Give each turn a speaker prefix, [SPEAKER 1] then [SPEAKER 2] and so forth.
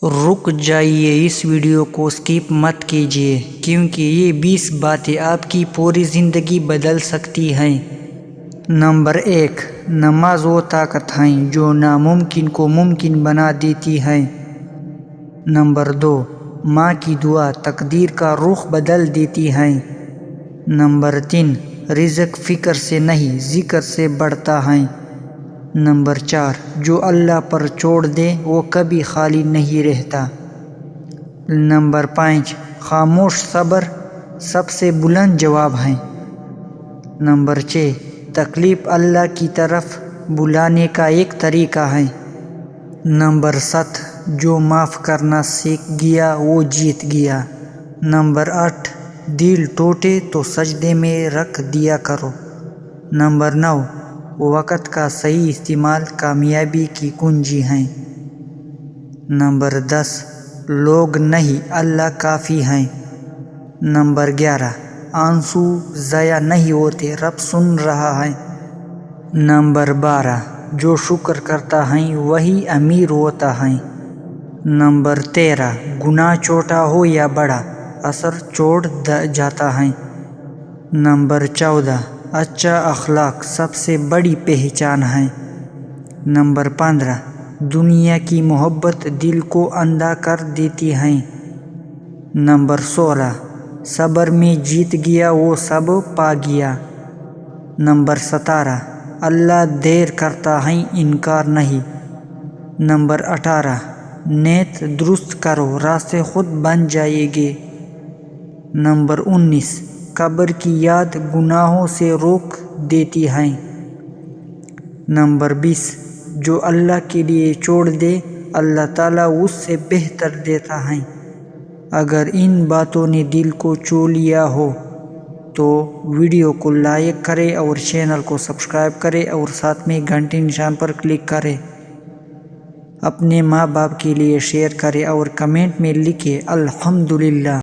[SPEAKER 1] رک جائیے، اس ویڈیو کو سکپ مت کیجیے کیونکہ یہ 20 باتیں آپ کی پوری زندگی بدل سکتی ہیں۔ نمبر 1، نماز وہ طاقت ہے جو ناممکن کو ممکن بنا دیتی ہے۔ نمبر 2، ماں کی دعا تقدیر کا رخ بدل دیتی ہے۔ نمبر 3، رزق فکر سے نہیں ذکر سے بڑھتا ہے۔ نمبر 4، جو اللہ پر چھوڑ دے وہ کبھی خالی نہیں رہتا۔ نمبر 5، خاموش صبر سب سے بلند جواب ہے۔ نمبر 6، تکلیف اللہ کی طرف بلانے کا ایک طریقہ ہے۔ نمبر 7، جو معاف کرنا سیکھ گیا وہ جیت گیا۔ نمبر 8، دل ٹوٹے تو سجدے میں رکھ دیا کرو۔ نمبر 9، وقت کا صحیح استعمال کامیابی کی کنجی ہے۔ نمبر 10، لوگ نہیں اللہ کافی ہیں۔ نمبر 11، آنسو ضائع نہیں ہوتے، رب سن رہا ہے۔ نمبر 12، جو شکر کرتا ہے وہی امیر ہوتا ہے۔ نمبر 13، گناہ چھوٹا ہو یا بڑا اثر چھوڑ جاتا ہے۔ نمبر 14، اچھا اخلاق سب سے بڑی پہچان ہے۔ نمبر 15، دنیا کی محبت دل کو اندھا کر دیتی ہے۔ نمبر 16، صبر میں جیت گیا وہ سب پا گیا۔ نمبر 17، اللہ دیر کرتا ہے انکار نہیں۔ نمبر 18، نیت درست کرو راستے خود بن جائیں گے۔ نمبر 19، قبر کی یاد گناہوں سے روک دیتی ہے۔ نمبر 20، جو اللہ کے لیے چھوڑ دے اللہ تعالیٰ اس سے بہتر دیتا ہے۔ اگر ان باتوں نے دل کو چھو لیا ہو تو ویڈیو کو لائک کریں اور چینل کو سبسکرائب کریں اور ساتھ میں گھنٹی نشان پر کلک کریں۔ اپنے ماں باپ کے لیے شیئر کریں اور کمنٹ میں لکھیں الحمدللہ۔